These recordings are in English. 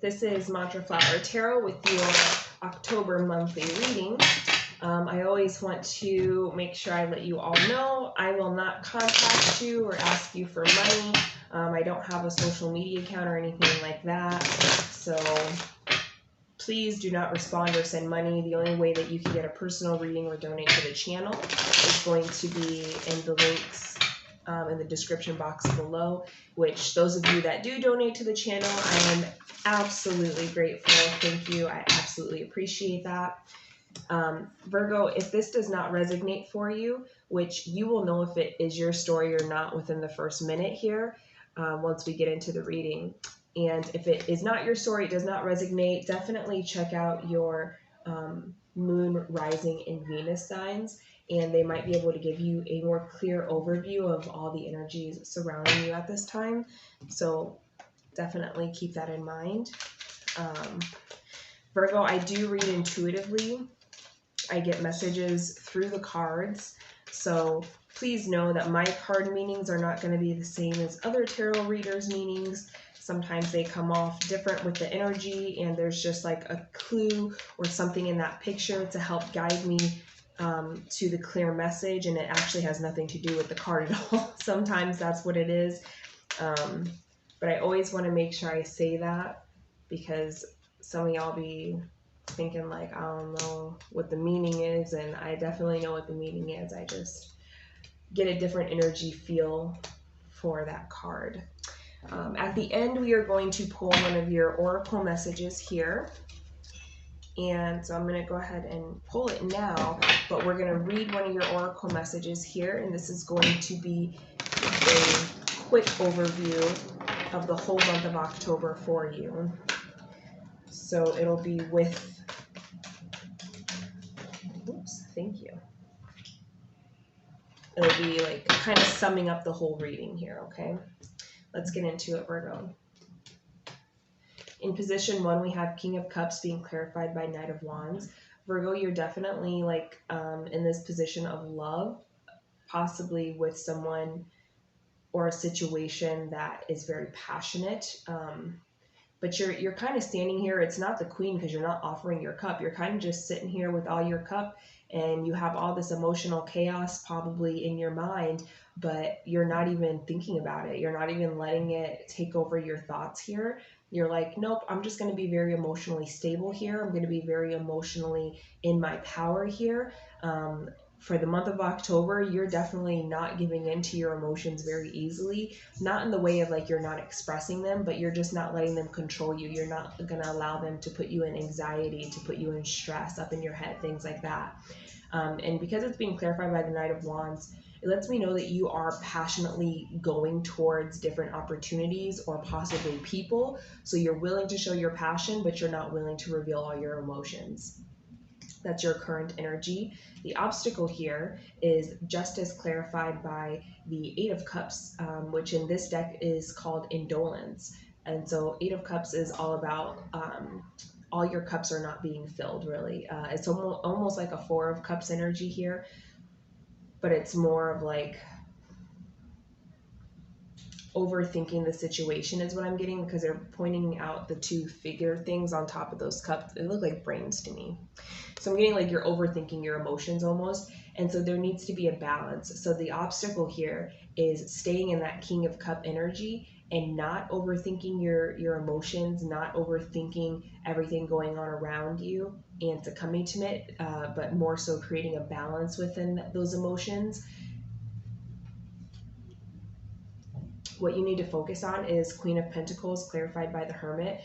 This is Mantra Flower Tarot with your October monthly reading. I always want to make sure I let you all know I will not contact you or ask you for money. I don't have a social media account or anything like that. So please do not respond or send money. The only way that you can get a personal reading or donate to the channel is going to be in the links in the description box below, which those of you that do donate to the channel, I am absolutely grateful. Thank you. I absolutely appreciate that. Virgo, if this does not resonate for you, which you will know if it is your story or not within the first minute here, once we get into the reading. And if it is not your story, it does not resonate, definitely check out your moon, rising, and Venus signs, and they might be able to give you a more clear overview of all the energies surrounding you at this time. So definitely keep that in mind. Virgo, I do read intuitively. I get messages through the cards. So please know that my card meanings are not going to be the same as other tarot readers' meanings. Sometimes they come off different with the energy, and there's just like a clue or something in that picture to help guide me to the clear message, and it actually has nothing to do with the card at all. Sometimes that's what it is. But I always want to make sure I say that, because some of y'all be thinking like, I don't know what the meaning is, and I definitely know what the meaning is. I just get a different energy feel for that card. At the end, we are going to pull one of your oracle messages here. And so I'm going to go ahead and pull it now, but we're going to read one of your oracle messages here, and this is going to be a quick overview of the whole month of October for you. So it'll be with, oops, thank you. It'll be like kind of summing up the whole reading here, okay? Let's get into it, Virgo. In position 1, we have King of Cups being clarified by Knight of Wands. Virgo, you're definitely like in this position of love, possibly with someone or a situation that is very passionate. But you're kind of standing here. It's not the Queen, because you're not offering your cup. You're kind of just sitting here with all your cup, and you have all this emotional chaos probably in your mind, but you're not even thinking about it. You're not even letting it take over your thoughts here. You're like, nope, I'm just going to be very emotionally stable here. I'm going to be very emotionally in my power here. For the month of October, you're definitely not giving in to your emotions very easily. Not in the way of like you're not expressing them, but you're just not letting them control you. You're not going to allow them to put you in anxiety, to put you in stress up in your head, things like that. And because it's being clarified by the Knight of Wands, it lets me know that you are passionately going towards different opportunities or possibly people. So you're willing to show your passion, but you're not willing to reveal all your emotions. That's your current energy. The obstacle here is just as clarified by the Eight of Cups, which in this deck is called indolence. And so Eight of Cups is all about all your cups are not being filled, really. It's almost like a Four of Cups energy here, but it's more of like overthinking the situation is what I'm getting, because they're pointing out the two figure things on top of those cups. They look like brains to me. So I'm getting like you're overthinking your emotions almost. And so there needs to be a balance. So the obstacle here is staying in that King of Cup energy and not overthinking your emotions, not overthinking everything going on around you and succumbing to it, but more so creating a balance within those emotions. What you need to focus on is Queen of Pentacles clarified by the Hermit,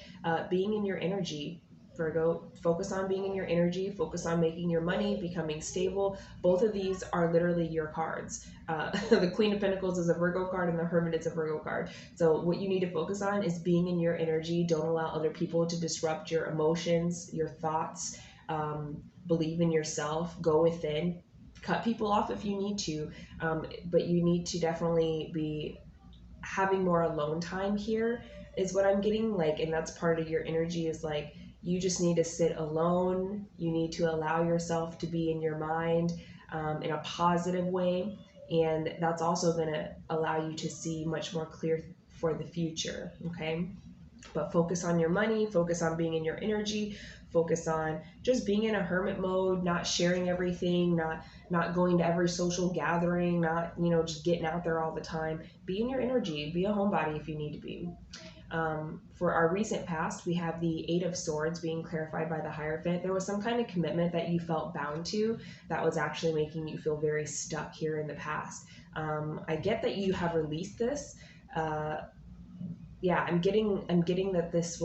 being in your energy. Virgo, focus on being in your energy, focus on making your money, becoming stable. Both of these are literally your cards. The Queen of Pentacles is a Virgo card and the Hermit is a Virgo card. So what you need to focus on is being in your energy. Don't allow other people to disrupt your emotions, your thoughts. Believe in yourself, go within, cut people off if you need to, but you need to definitely be having more alone time here is what I'm getting, like, and that's part of your energy is like you just need to sit alone. You need to allow yourself to be in your mind in a positive way, and that's also going to allow you to see much more clear for the future. Okay, But focus on your money, focus on being in your energy, focus on just being in a hermit mode, not sharing everything, not going to every social gathering, not, just getting out there all the time. Be in your energy, be a homebody if you need to be. For our recent past, we have the Eight of Swords being clarified by the Hierophant. There was some kind of commitment that you felt bound to that was actually making you feel very stuck here in the past. I get that you have released this. Yeah, I'm getting that this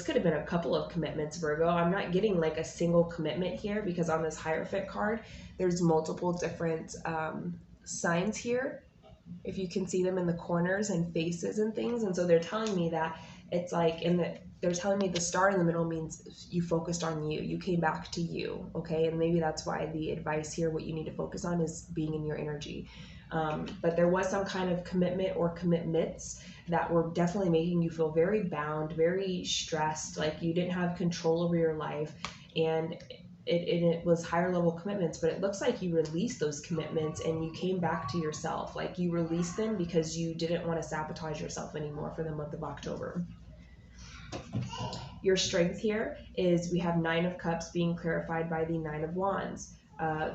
could have been a couple of commitments, Virgo. I'm not getting like a single commitment here, because on this Hierophant card, there's multiple different signs here, if you can see them in the corners and faces and things. And so they're telling me that it's like they're telling me the star in the middle means you focused on you came back to you. Okay. And maybe that's why the advice here, what you need to focus on is being in your energy. But there was some kind of commitment or commitments that were definitely making you feel very bound, very stressed, like you didn't have control over your life. And it was higher level commitments, but it looks like you released those commitments and you came back to yourself. Like you released them because you didn't want to sabotage yourself anymore for the month of October. Your strength here is we have 9 of Cups being clarified by the 9 of Wands.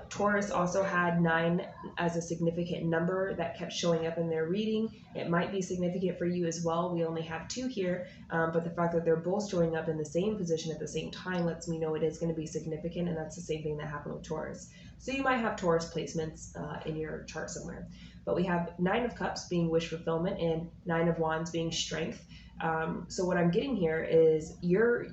Taurus also had 9 as a significant number that kept showing up in their reading. It might be significant for you as well. We only have 2 here, but the fact that they're both showing up in the same position at the same time lets me know it is going to be significant, and that's the same thing that happened with Taurus. So you might have Taurus placements in your chart somewhere. But we have 9 of Cups being wish fulfillment and 9 of Wands being strength. So what I'm getting here is your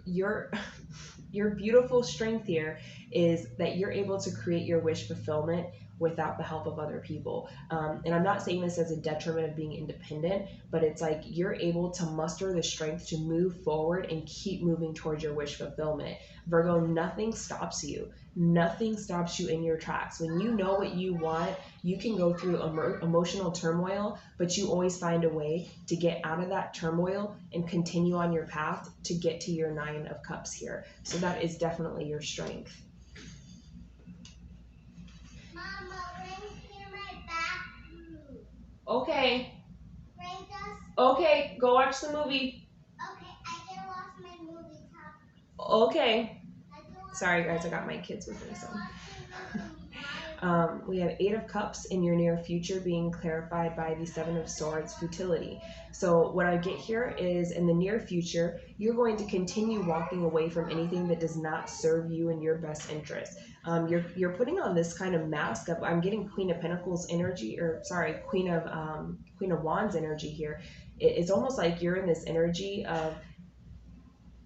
beautiful strength here is that you're able to create your wish fulfillment without the help of other people. And I'm not saying this as a detriment of being independent, but it's like you're able to muster the strength to move forward and keep moving towards your wish fulfillment. Virgo, nothing stops you. Nothing stops you in your tracks. When you know what you want, you can go through emotional turmoil, but you always find a way to get out of that turmoil and continue on your path to get to your 9 of Cups here. So that is definitely your strength. Mama, bring here my bathroom. Okay. Bring us. Okay, go watch the movie. Okay, I can watch my movie top. Okay. Sorry guys, I got my kids with me. So we have 8 of Cups in your near future being clarified by the 7 of Swords, futility. So what I get here is in the near future, you're going to continue walking away from anything that does not serve you in your best interest. You're putting on this kind of mask of, I'm getting Queen of Pentacles energy, or sorry, Queen of Wands energy here. It's almost like you're in this energy of,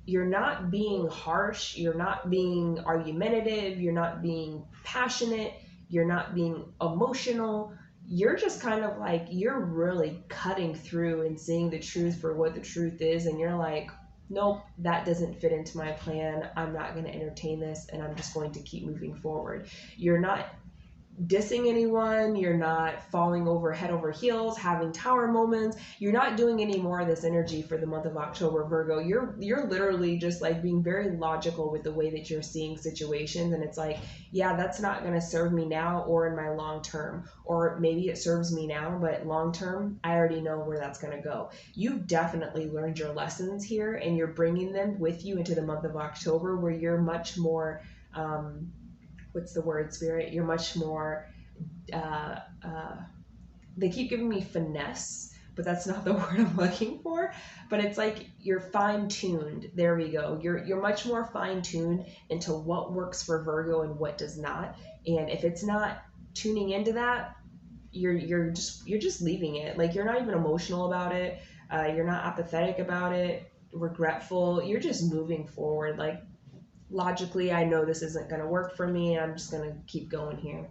you're not being harsh, you're not being argumentative, you're not being passionate, you're not being emotional. You're just kind of like, you're really cutting through and seeing the truth for what the truth is. And you're like, nope, that doesn't fit into my plan. I'm not going to entertain this, and I'm just going to keep moving forward. You're not dissing anyone, you're not falling over head over heels, having tower moments. You're not doing any more of this energy for the month of October, Virgo. You're literally just like being very logical with the way that you're seeing situations, and it's like, yeah, that's not going to serve me now or in my long term, or maybe it serves me now, but long term I already know where that's going to go. You definitely learned your lessons here, and you're bringing them with you into the month of October, where you're much more what's the word, Spirit? You're much more, they keep giving me finesse, but that's not the word I'm looking for. But it's like you're fine-tuned. There we go. You're much more fine-tuned into what works for Virgo and what does not. And if it's not tuning into that, you're just leaving it. Like, you're not even emotional about it. You're not apathetic about it, regretful. You're just moving forward. Like, logically, I know this isn't going to work for me. I'm just going to keep going here.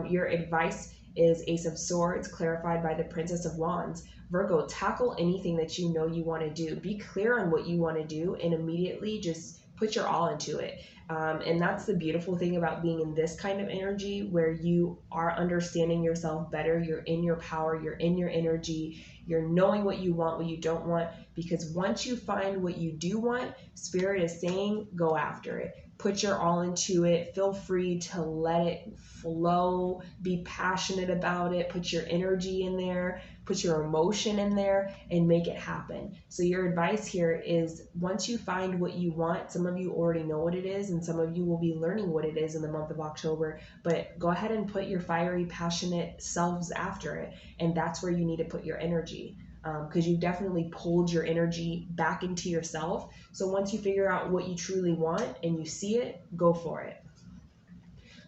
Your advice is Ace of Swords, clarified by the Princess of Wands. Virgo, tackle anything that you know you want to do. Be clear on what you want to do and immediately just put your all into it. And that's the beautiful thing about being in this kind of energy, where you are understanding yourself better. You're in your power. You're in your energy. You're knowing what you want, what you don't want. Because once you find what you do want, Spirit is saying, go after it. put your all into it. Feel free to let it flow, be passionate about it, put your energy in there, put your emotion in there, and make it happen. So your advice here is, once you find what you want, some of you already know what it is, and some of you will be learning what it is in the month of October, but go ahead and put your fiery, passionate selves after it, and that's where you need to put your energy. Because you definitely pulled your energy back into yourself. So once you figure out what you truly want and you see it, go for it.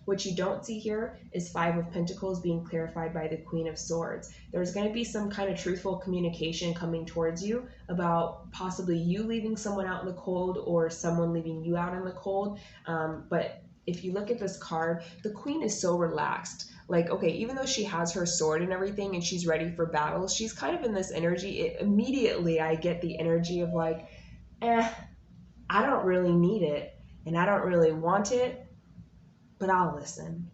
What you don't see here is Five of Pentacles being clarified by the Queen of Swords. There's going to be some kind of truthful communication coming towards you about possibly you leaving someone out in the cold or someone leaving you out in the cold. But if you look at this card, the Queen is so relaxed. Like, okay, even though she has her sword and everything and she's ready for battle, she's kind of in this energy. Immediately I get the energy of like, I don't really need it and I don't really want it, but I'll listen.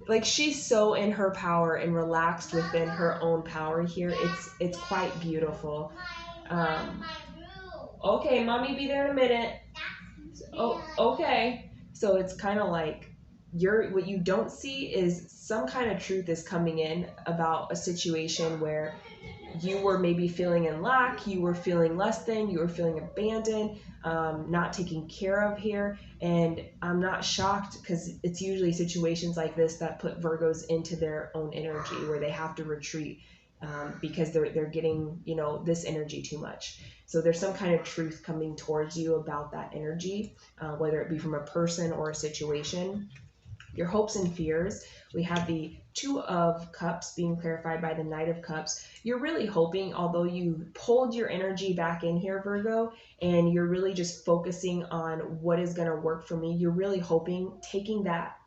Like, she's so in her power and relaxed within her own power here. It's quite beautiful. Okay, mommy, be there in a minute. Oh, okay. So it's kind of like what you don't see is some kind of truth is coming in about a situation where you were maybe feeling in lack, you were feeling less than, you were feeling abandoned, not taken care of here. And I'm not shocked, because it's usually situations like this that put Virgos into their own energy where they have to retreat because they're getting, this energy too much. So there's some kind of truth coming towards you about that energy, whether it be from a person or a situation. Your hopes and fears, we have the Two of Cups being clarified by the Knight of Cups. You're really hoping, although you pulled your energy back in here, Virgo, and you're really just focusing on what is going to work for me, you're really hoping, taking that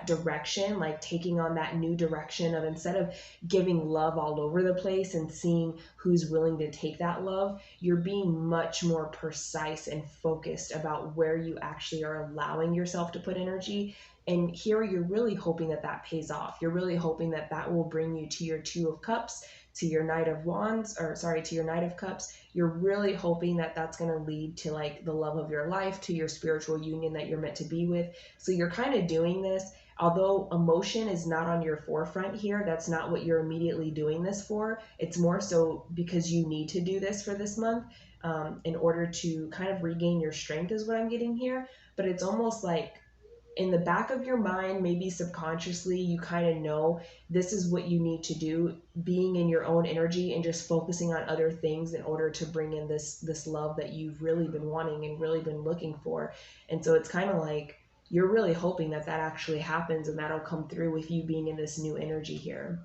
direction, like taking on that new direction of, instead of giving love all over the place and seeing who's willing to take that love, you're being much more precise and focused about where you actually are allowing yourself to put energy. And here you're really hoping that pays off. You're really hoping that will bring you to your Two of Cups, to your Knight of Wands, to your Knight of Cups. You're really hoping that's going to lead to like the love of your life, to your spiritual union that you're meant to be with. So you're kind of doing this, although emotion is not on your forefront here. That's not what you're immediately doing this for. It's more so because you need to do this for this month in order to kind of regain your strength, is what I'm getting here. But it's almost like, in the back of your mind, maybe subconsciously, you kind of know this is what you need to do, being in your own energy and just focusing on other things in order to bring in this love that you've really been wanting and really been looking for. And so it's kind of like you're really hoping that actually happens, and that'll come through with you being in this new energy here.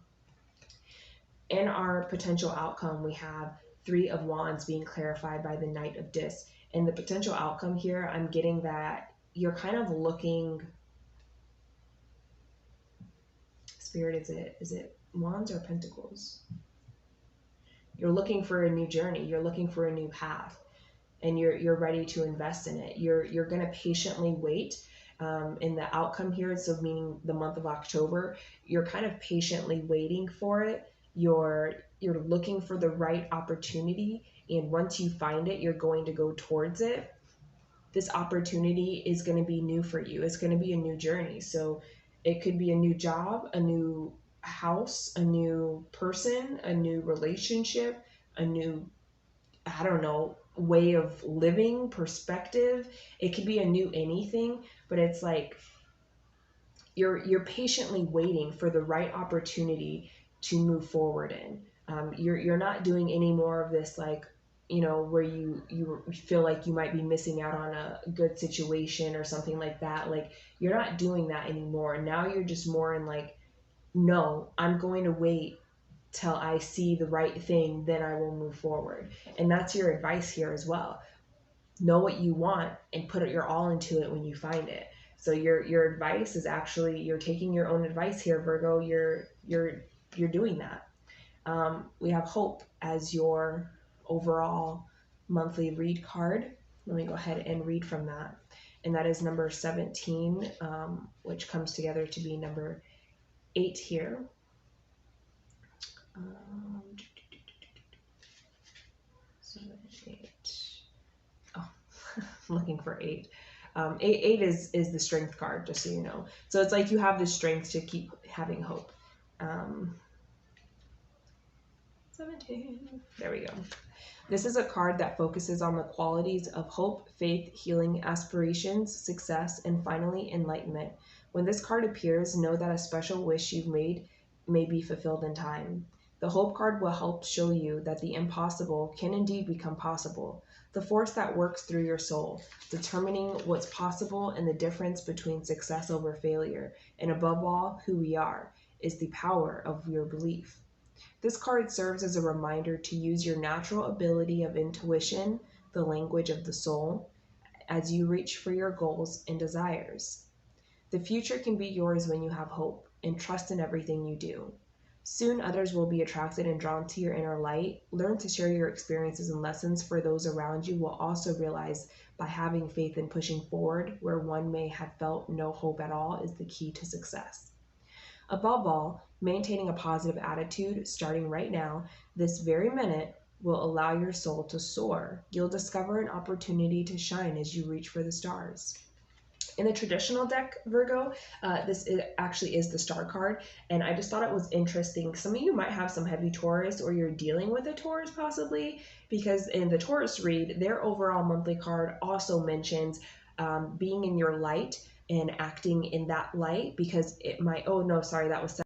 In our potential outcome, we have Three of Wands being clarified by the Knight of Discs. And the potential outcome here, I'm getting that you're kind of looking, Spirit, is it Wands or Pentacles? You're looking for a new journey. You're looking for a new path, and you're ready to invest in it. You're going to patiently wait in the outcome here. So meaning the month of October, you're kind of patiently waiting for it. You're looking for the right opportunity, and once you find it, you're going to go towards it. This opportunity is going to be new for you. It's going to be a new journey. So it could be a new job, a new house, a new person, a new relationship, a new, I don't know, way of living, perspective. It could be a new anything, but it's like you're patiently waiting for the right opportunity to move forward in. You're not doing any more of this, like, where you feel like you might be missing out on a good situation or something like that. Like, you're not doing that anymore. Now you're just more in like, no, I'm going to wait till I see the right thing, then I will move forward. And that's your advice here as well. Know what you want and put your all into it when you find it. So your advice is actually, you're taking your own advice here, Virgo. You're doing that. We have Hope as your overall monthly read card. Let me go ahead and read from that. And that is number 17, which comes together to be number 8 here. 7, 8. Oh, looking for 8. Eight is the strength card, just so you know. So it's like you have the strength to keep having hope. 17. There we go. This is a card that focuses on the qualities of hope, faith, healing, aspirations, success, and finally, enlightenment. When this card appears, know that a special wish you've made may be fulfilled in time. The hope card will help show you that the impossible can indeed become possible. The force that works through your soul, determining what's possible and the difference between success over failure, and above all, who we are, is the power of your belief. This card serves as a reminder to use your natural ability of intuition, the language of the soul, as you reach for your goals and desires. The future can be yours when you have hope and trust in everything you do. Soon others will be attracted and drawn to your inner light. Learn to share your experiences and lessons for those around you will also realize by having faith and pushing forward where one may have felt no hope at all is the key to success. Above all, maintaining a positive attitude starting right now, this very minute, will allow your soul to soar. You'll discover an opportunity to shine as you reach for the stars. In the traditional deck, Virgo, actually is the star card, and I just thought it was interesting. Some of you might have some heavy Taurus, or you're dealing with a Taurus possibly, because in the Taurus read, their overall monthly card also mentions being in your light and acting in that light, because it might, oh no, sorry, that was